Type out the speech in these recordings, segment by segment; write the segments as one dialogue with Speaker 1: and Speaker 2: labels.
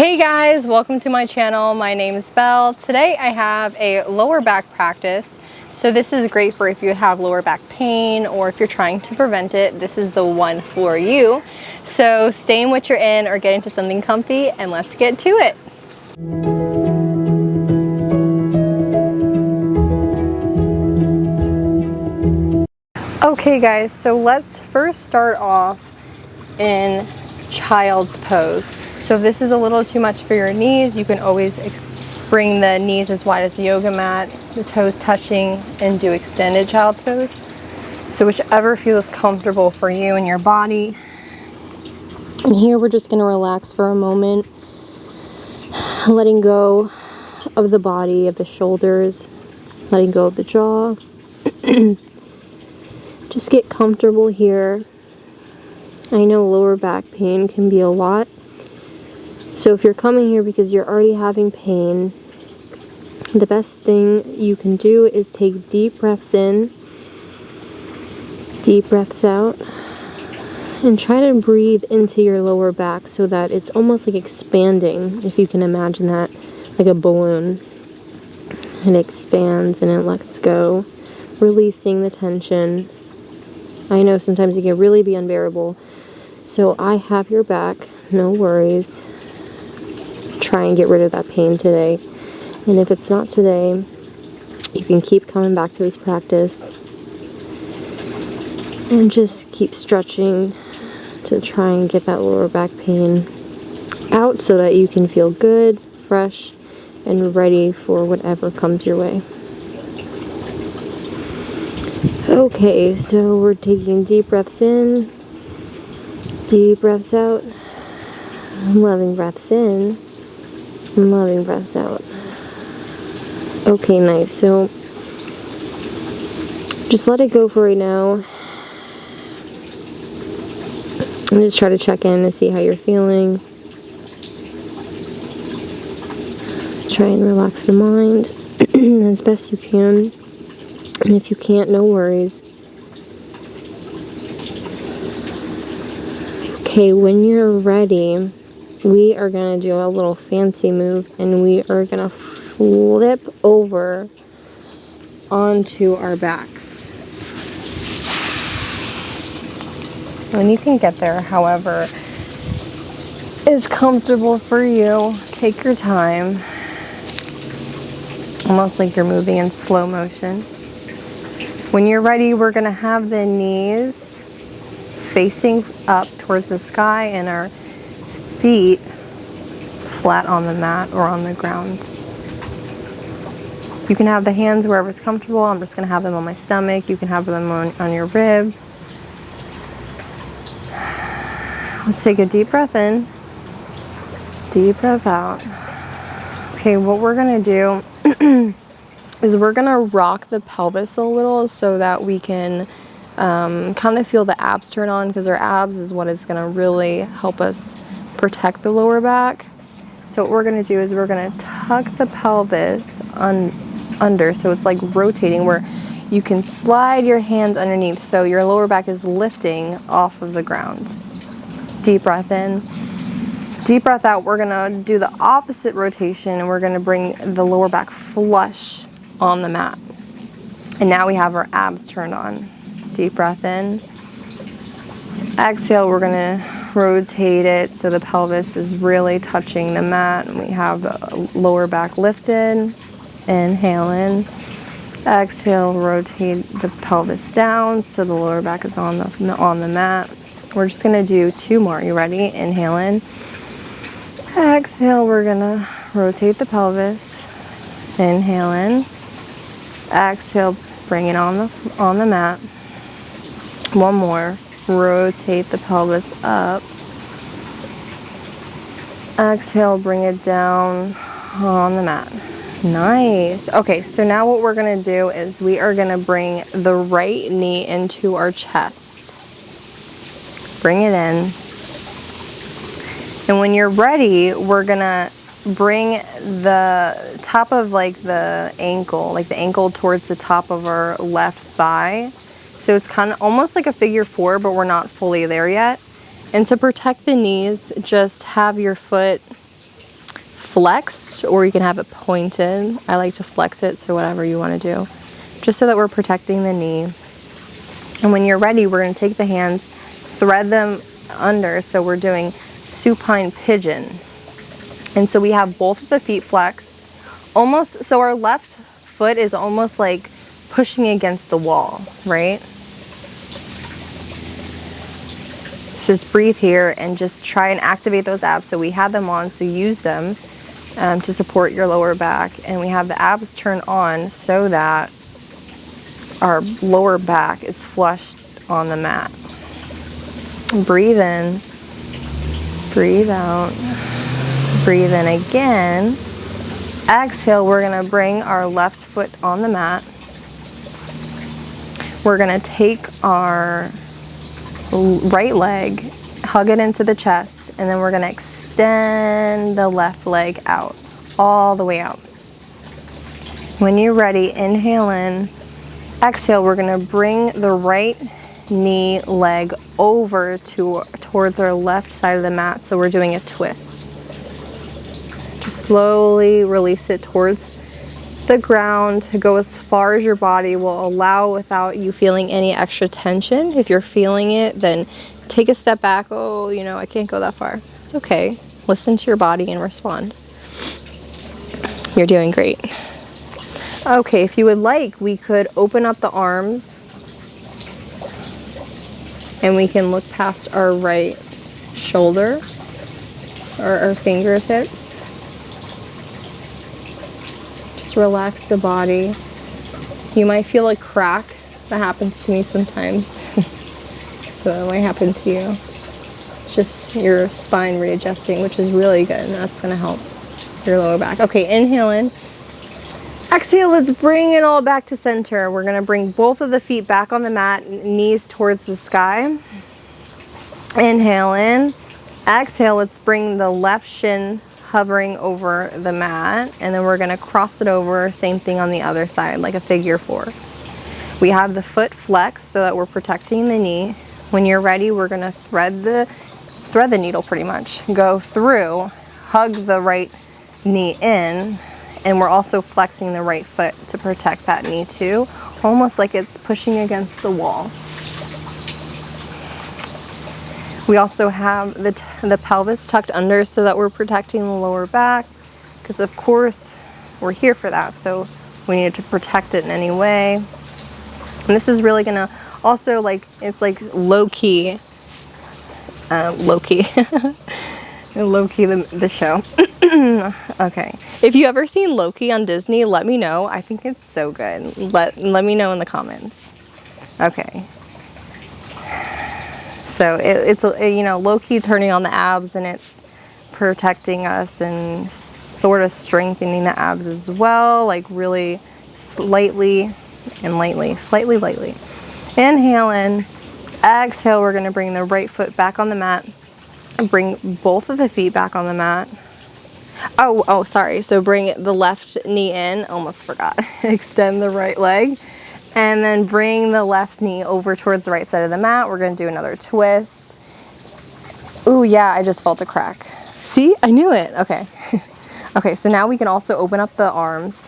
Speaker 1: Hey guys, welcome to my channel. My name is Belle. Today I have a lower back practice. So this is great for if you have lower back pain or if you're trying to prevent it. This is the one for you. So stay in what you're in or get into something comfy and let's get to it. Okay guys, so let's first start off in child's pose. So if this is a little too much for your knees, you can always bring the knees as wide as the yoga mat, the toes touching, and do extended child's pose. So whichever feels comfortable for you and your body. And here we're just going to relax for a moment, letting go of the body, of the shoulders, letting go of the jaw. Just get comfortable here. I know lower back pain can be a lot. So if you're coming here because you're already having pain, the best thing you can do is take deep breaths in, deep breaths out, and try to breathe into your lower back so that it's almost like expanding, if you can imagine that, like a balloon. It expands and it lets go, releasing the tension. I know sometimes it can really be unbearable, so I have your back, no worries. Try and get rid of that pain today. And if it's not today, you can keep coming back to this practice and just keep stretching to try and get that lower back pain out so that you can feel good, fresh, and ready for whatever comes your way. Okay, so we're taking deep breaths in, deep breaths out, loving breaths in, loving breaths out. Okay, nice. So just let it go for right now. And just try to check in and see how you're feeling. Try and relax the mind as best you can. And if you can't, no worries. Okay, when you're ready, we are going to do a little fancy move and we are going to flip over onto our backs. And you can get there however is comfortable for you. Take your time. Almost like you're moving in slow motion. When you're ready, we're going to have the knees facing up towards the sky and our feet flat on the mat or on the ground. You can have the hands wherever's comfortable. I'm just going to have them on my stomach. You can have them on your ribs. Let's take a deep breath in, deep breath out. Okay, what we're going to do is we're going to rock the pelvis a little so that we can kind of feel the abs turn on, because our abs is what is going to really help us protect the lower back. So what we're going to do is we're going to tuck the pelvis under, so it's like rotating, where you can slide your hand underneath so your lower back is lifting off of the ground. Deep breath in, deep breath out. We're going to do the opposite rotation and we're going to bring the lower back flush on the mat. And now we have our abs turned on. Deep breath in. Exhale, we're going to rotate it so the pelvis is really touching the mat and we have the lower back lifted. Inhale in. Exhale, rotate the pelvis down so the lower back is on the mat. We're just going to do two more. You ready? Inhale in. Exhale, we're going to rotate the pelvis. Inhale in. Exhale, bring it on the mat. One more. Rotate the pelvis up. Exhale, bring it down on the mat. Nice. Okay, so now what we're going to do is we are going to bring the right knee into our chest. Bring it in. And when you're ready, we're going to bring the top of the ankle towards the top of our left thigh. So it's kind of almost like a figure four, but we're not fully there yet. And to protect the knees, just have your foot flexed, or you can have it pointed. I like to flex it, so whatever you want to do. Just so that we're protecting the knee. And when you're ready, we're going to take the hands, thread them under, so we're doing supine pigeon. And so we have both of the feet flexed, almost, so our left foot is almost like pushing against the wall, right? Just breathe here and just try and activate those abs. So we had them on, so use them to support your lower back. And we have the abs turn on so that our lower back is flushed on the mat. Breathe in, breathe out, breathe in again. Exhale, we're gonna bring our left foot on the mat. We're gonna take our right leg, hug it into the chest, and then we're gonna extend the left leg out, all the way out. When you're ready, inhale in. Exhale, we're gonna bring the right knee leg over towards our left side of the mat, so we're doing a twist. Just slowly release it towards the ground to go as far as your body will allow without you feeling any extra tension. If you're feeling it, then take a step back. Oh, you know, I can't go that far. It's okay. Listen to your body and respond. You're doing great. Okay, if you would like, we could open up the arms and we can look past our right shoulder or our fingertips. Just relax the body. You might feel a crack. That happens to me sometimes. So that might happen to you. It's just your spine readjusting, which is really good, and that's gonna help your lower back. Okay, inhale in. Exhale, let's bring it all back to center. We're gonna bring both of the feet back on the mat, knees towards the sky. Inhale in. Exhale, let's bring the left shin hovering over the mat, and then we're gonna cross it over, same thing on the other side, like a figure four. We have the foot flexed so that we're protecting the knee. When you're ready, we're gonna thread the needle pretty much. Go through, hug the right knee in, and we're also flexing the right foot to protect that knee too, almost like it's pushing against the wall. We also have the pelvis tucked under so that we're protecting the lower back, because of course we're here for that, so we need to protect it in any way. And this is really gonna also, like, it's like low-key low-key the show. Okay, if you ever seen Loki on Disney, let me know. I think it's so good. Let me know in the comments. Okay, so it's you know, low-key turning on the abs, and it's protecting us and sort of strengthening the abs as well, like really slightly and lightly, slightly lightly. Inhale in. Exhale, we're going to bring the right foot back on the mat and bring both of the feet back on the mat. Oh, sorry. So bring the left knee in. Almost forgot. Extend the right leg. And then bring the left knee over towards the right side of the mat. We're going to do another twist. Ooh, yeah, I just felt a crack. See? I knew it. Okay. Okay, so now we can also open up the arms.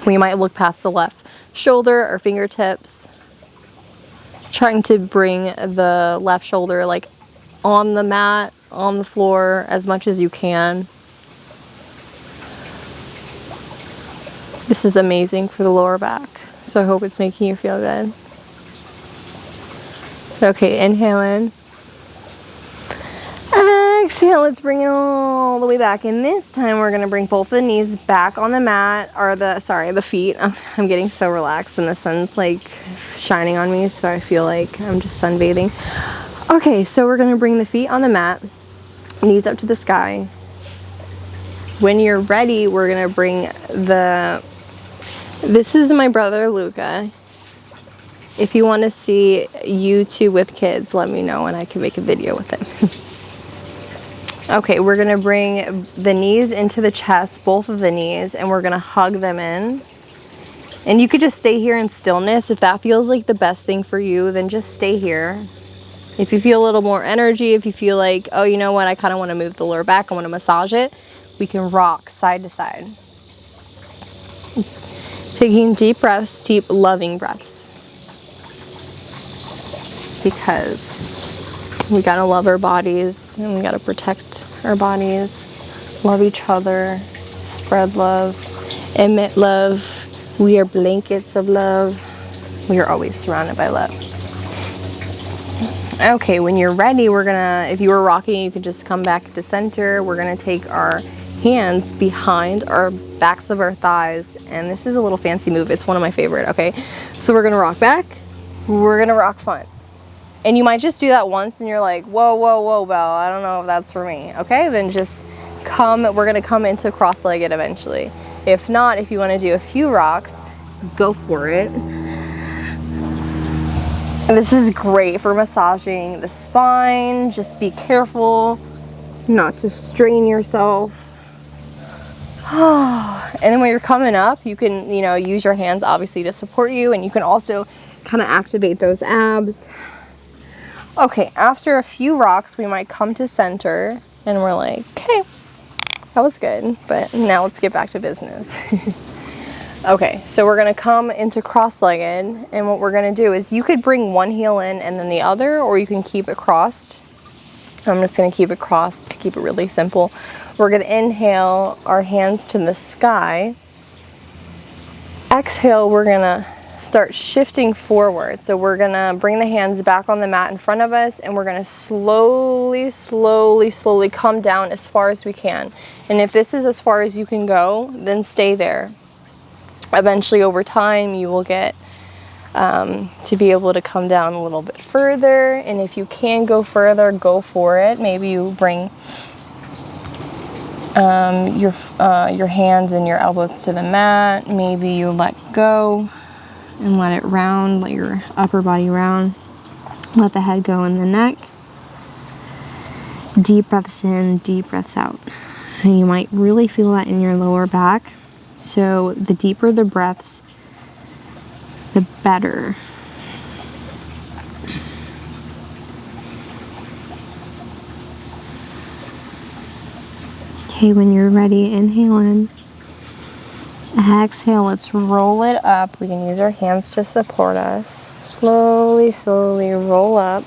Speaker 1: We might look past the left shoulder or fingertips. Trying to bring the left shoulder like on the mat, on the floor as much as you can. This is amazing for the lower back, so I hope it's making you feel good. Okay, inhale in. Exhale, let's bring it all the way back. And this time we're gonna bring both the knees back on the mat, or the feet. I'm getting so relaxed and the sun's like shining on me, so I feel like I'm just sunbathing. Okay, so we're gonna bring the feet on the mat, knees up to the sky. When you're ready, we're gonna bring this is my brother Luca. If you want to see you two with kids, let me know and I can make a video with him. Okay, we're gonna bring the knees into the chest, both of the knees, and we're gonna hug them in. And you could just stay here in stillness. If that feels like the best thing for you, then just stay here. If you feel a little more energy, if you feel like, oh, you know what, I kind of want to move the lower back, I want to massage it, we can rock side to side. Taking deep breaths, deep loving breaths. Because we gotta love our bodies and we gotta protect our bodies, love each other, spread love, emit love. We are blankets of love. We are always surrounded by love. Okay, when you're ready, we're gonna, if you were rocking, you can just come back to center. We're gonna take our hands behind our backs of our thighs, and this is a little fancy move. It's one of my favorite, okay? So we're gonna rock back, we're gonna rock front. And you might just do that once and you're like, whoa, whoa, whoa, Belle, I don't know if that's for me. Okay, then just come, we're gonna come into cross-legged eventually. If not, if you wanna do a few rocks, go for it. And this is great for massaging the spine. Just be careful not to strain yourself. And then when you're coming up, you can, you know, use your hands obviously to support you, and you can also kind of activate those abs. Okay, after a few rocks, we might come to center and we're like, okay, that was good, but now let's get back to business. Okay, so we're gonna come into cross-legged, and what we're gonna do is you could bring one heel in and then the other, or you can keep it crossed. I'm just gonna keep it crossed to keep it really simple. We're gonna inhale our hands to the sky. Exhale, we're gonna start shifting forward. So we're gonna bring the hands back on the mat in front of us, and we're gonna slowly, slowly, slowly come down as far as we can. And if this is as far as you can go, then stay there. Eventually, over time, you will get to be able to come down a little bit further. And if you can go further, go for it. Maybe you bring your hands and your elbows to the mat. Maybe you let go and let it round, let your upper body round. Let the head go in the neck. Deep breaths in, deep breaths out. And you might really feel that in your lower back. So the deeper the breaths, the better. Okay, when you're ready, inhale in. Exhale, let's roll it up. We can use our hands to support us. Slowly, slowly roll up.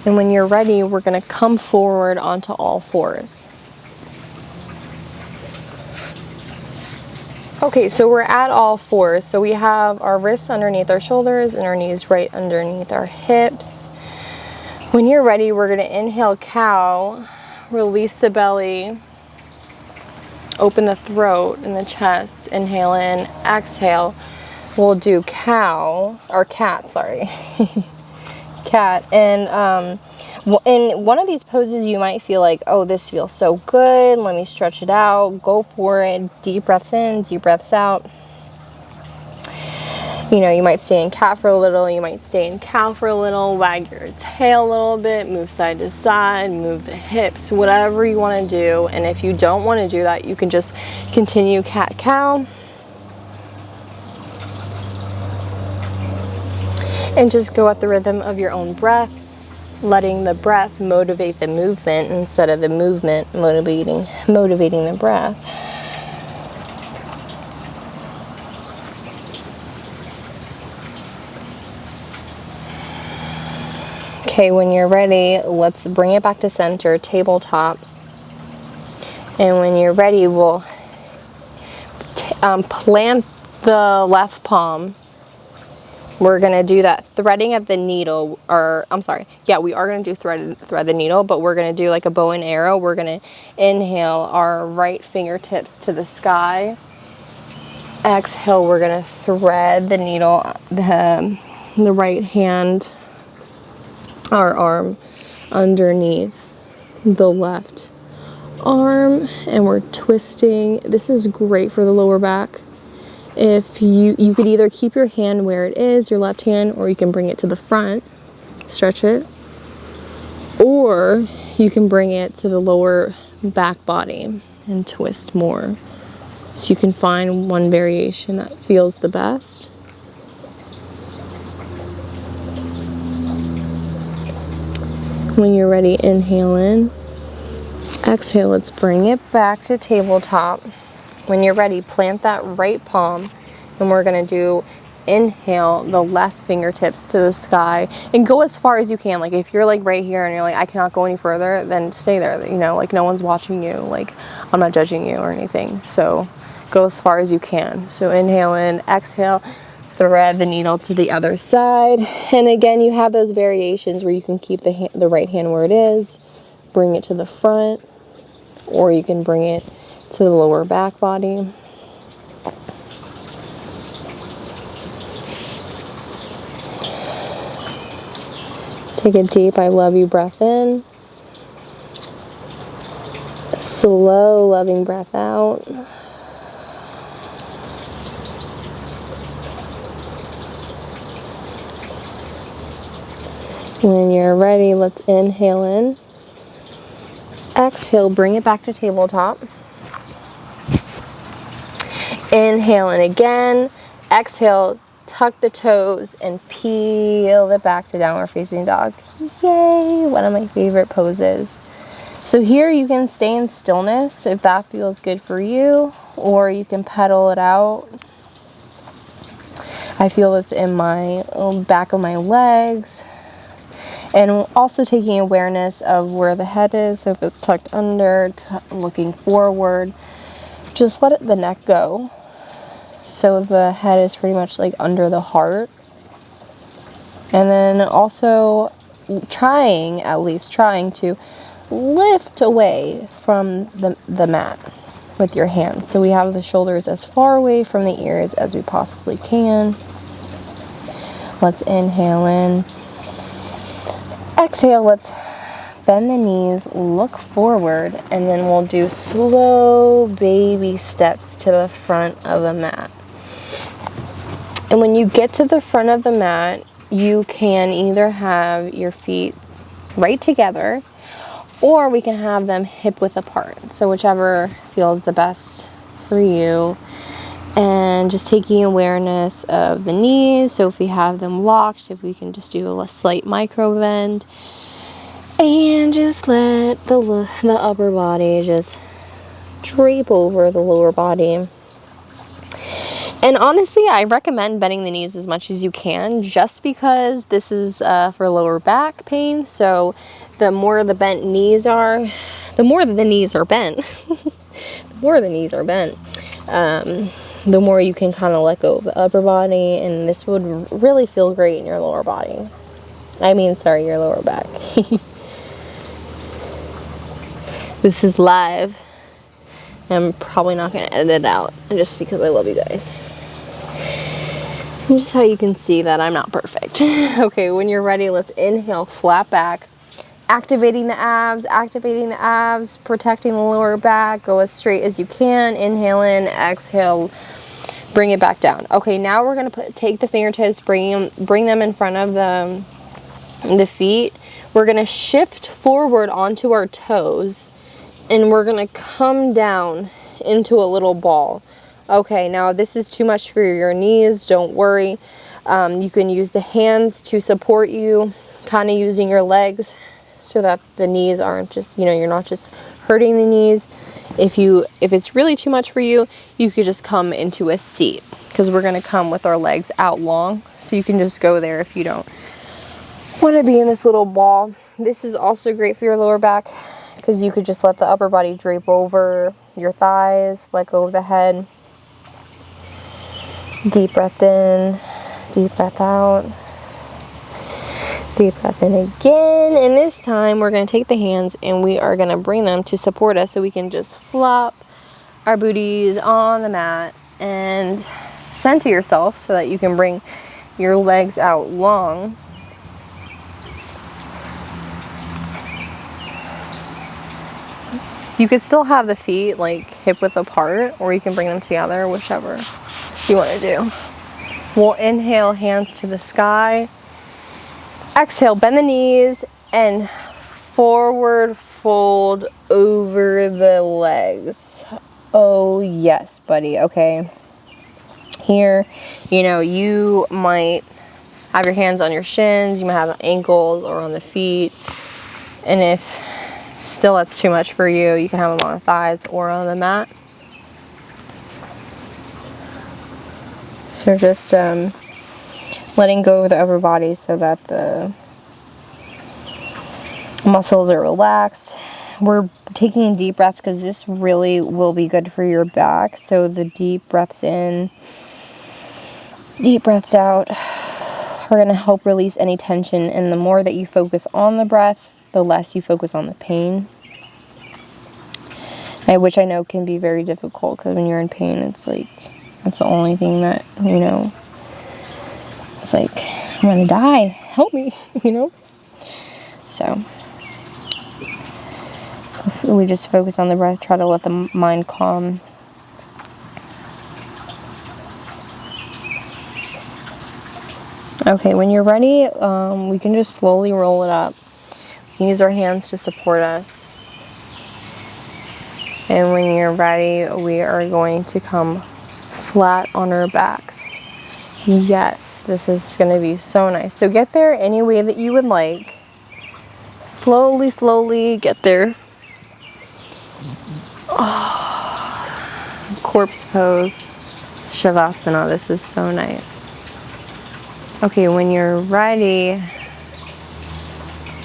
Speaker 1: And when you're ready, we're gonna come forward onto all fours. Okay, so we're at all fours. So we have our wrists underneath our shoulders and our knees right underneath our hips. When you're ready, we're gonna inhale cow, release the belly, open the throat and the chest, inhale in, exhale. We'll do cow, or cat, sorry. Cat. And in one of these poses, you might feel like, oh, this feels so good. Let me stretch it out. Go for it. Deep breaths in, deep breaths out. You know, you might stay in cat for a little. You might stay in cow for a little. Wag your tail a little bit. Move side to side. Move the hips. Whatever you want to do. And if you don't want to do that, you can just continue cat, cow. And just go at the rhythm of your own breath, letting the breath motivate the movement instead of the movement motivating the breath. Okay, when you're ready, let's bring it back to center, tabletop. And when you're ready, we'll plant the left palm. We're gonna do that threading of the needle, or I'm sorry, yeah, we are gonna do thread the needle, but we're gonna do like a bow and arrow. We're gonna inhale our right fingertips to the sky. Exhale, we're gonna thread the needle, the right hand, our arm underneath the left arm, and we're twisting. This is great for the lower back. If you could either keep your hand where it is, your left hand, or you can bring it to the front, stretch it, or you can bring it to the lower back body and twist more. So you can find one variation that feels the best. When you're ready, inhale in. Exhale, let's bring it back to tabletop. When you're ready, plant that right palm, and we're gonna do inhale the left fingertips to the sky and go as far as you can. Like if you're like right here and you're like, I cannot go any further, then stay there. You know, like no one's watching you. Like I'm not judging you or anything. So go as far as you can. So inhale in, exhale, thread the needle to the other side. And again, you have those variations where you can keep the right hand where it is, bring it to the front, or you can bring it to the lower back body. Take a deep I love you breath in. Slow, loving breath out. When you're ready, let's inhale in. Exhale, bring it back to tabletop. Inhale in again. Exhale, tuck the toes and peel it back to downward facing dog. Yay! One of my favorite poses. So here you can stay in stillness if that feels good for you, or you can pedal it out. I feel this in my back of my legs. And also taking awareness of where the head is. So if it's tucked under, looking forward, just let the neck go. So the head is pretty much like under the heart. And then also at least trying to lift away from the mat with your hands. So we have the shoulders as far away from the ears as we possibly can. Let's inhale in. Exhale, let's bend the knees, look forward, and then we'll do slow baby steps to the front of the mat. And when you get to the front of the mat, you can either have your feet right together, or we can have them hip width apart. So whichever feels the best for you. And just taking awareness of the knees. So if we have them locked, if we can just do a slight micro bend. And just let the upper body just drape over the lower body. And honestly, I recommend bending the knees as much as you can, just because this is for lower back pain. So the more the bent knees are, the more the knees are bent, the more the knees are bent, the more you can kind of let go of the upper body, and this would really feel great in your lower body. Your lower back. This is live. I'm probably not going to edit it out just because I love you guys. And just how you can see that I'm not perfect. Okay, when you're ready, let's inhale, flat back. Activating the abs, protecting the lower back. Go as straight as you can. Inhale in, exhale, bring it back down. Okay, now we're going to take the fingertips, bring them in front of the feet. We're going to shift forward onto our toes, and we're going to come down into a little ball. Okay, now this is too much for your knees. Don't worry. You can use the hands to support you, kind of using your legs so that the knees aren't just, you're not just hurting the knees. If it's really too much for you, you could just come into a seat, because we're going to come with our legs out long. So you can just go there if you don't want to be in this little ball. This is also great for your lower back, because you could just let the upper body drape over your thighs, let go of the head. Deep breath in, deep breath out. Deep breath in again, and this time we're going to take the hands and we are going to bring them to support us, so we can just flop our booties on the mat and center yourself so that you can bring your legs out long. You could still have the feet like hip width apart, or you can bring them together, whichever you want to do. We'll inhale, hands to the sky. Exhale, bend the knees and forward fold over the legs. Oh yes, buddy. Okay. Here, you might have your hands on your shins, you might have ankles or on the feet. And if still that's too much for you, you can have them on the thighs or on the mat. So just letting go of the upper body so that the muscles are relaxed. We're taking deep breaths because this really will be good for your back. So the deep breaths in, deep breaths out are going to help release any tension. And the more that you focus on the breath, the less you focus on the pain. Which I know can be very difficult because when you're in pain, it's like, that's the only thing that, you know, it's like, I'm going to die. Help me, you know? So we just focus on the breath, try to let the mind calm. Okay, when you're ready, we can just slowly roll it up. We can use our hands to support us. And when you're ready, we are going to come flat on our backs. Yes, this is going to be so nice. So get there any way that you would like. Slowly, slowly get there. Oh, corpse pose, Shavasana. This is so nice. Okay, when you're ready,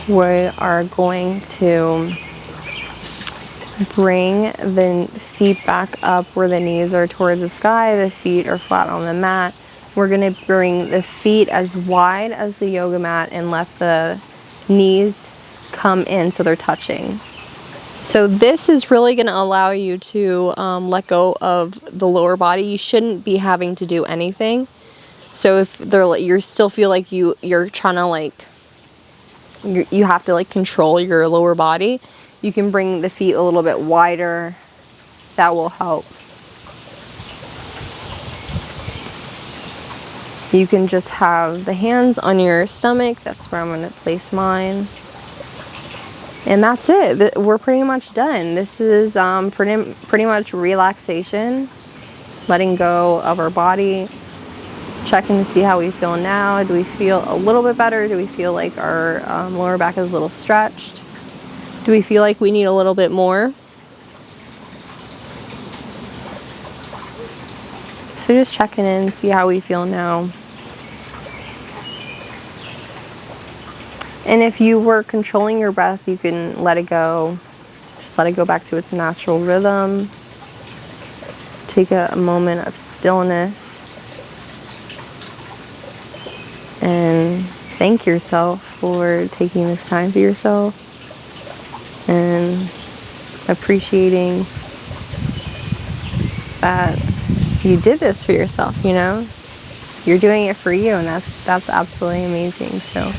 Speaker 1: we are going to bring the feet back up where the knees are towards the sky. The feet are flat on the mat. We're going to bring the feet as wide as the yoga mat and let the knees come in so they're touching. So this is really going to allow you to let go of the lower body. You shouldn't be having to do anything. So if you still feel like you're trying to like, you have to like control your lower body, you can bring the feet a little bit wider. That will help. You can just have the hands on your stomach. That's where I'm going to place mine. And that's it. We're pretty much done. This is pretty much relaxation, letting go of our body, checking to see how we feel now. Do we feel a little bit better? Do we feel like our lower back is a little stretched? Do we feel like we need a little bit more? So just checking in, see how we feel now. And if you were controlling your breath, you can let it go. Just let it go back to its natural rhythm. Take a moment of stillness. And thank yourself for taking this time for yourself. And appreciating that you did this for yourself, you know? You're doing it for you, and that's absolutely amazing. So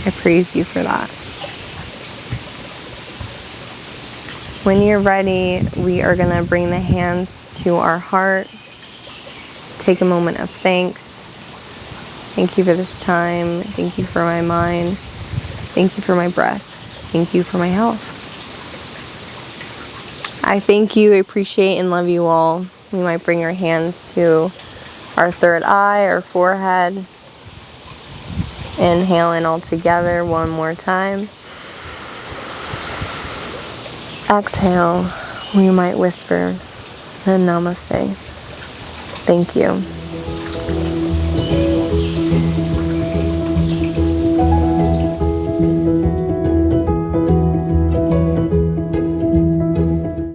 Speaker 1: I praise you for that. When you're ready, we are going to bring the hands to our heart. Take a moment of thanks. Thank you for this time. Thank you for my mind. Thank you for my breath. Thank you for my health. I thank you, appreciate, and love you all. We might bring our hands to our third eye, our forehead. Inhale in all together one more time. Exhale, we might whisper, and namaste. Thank you.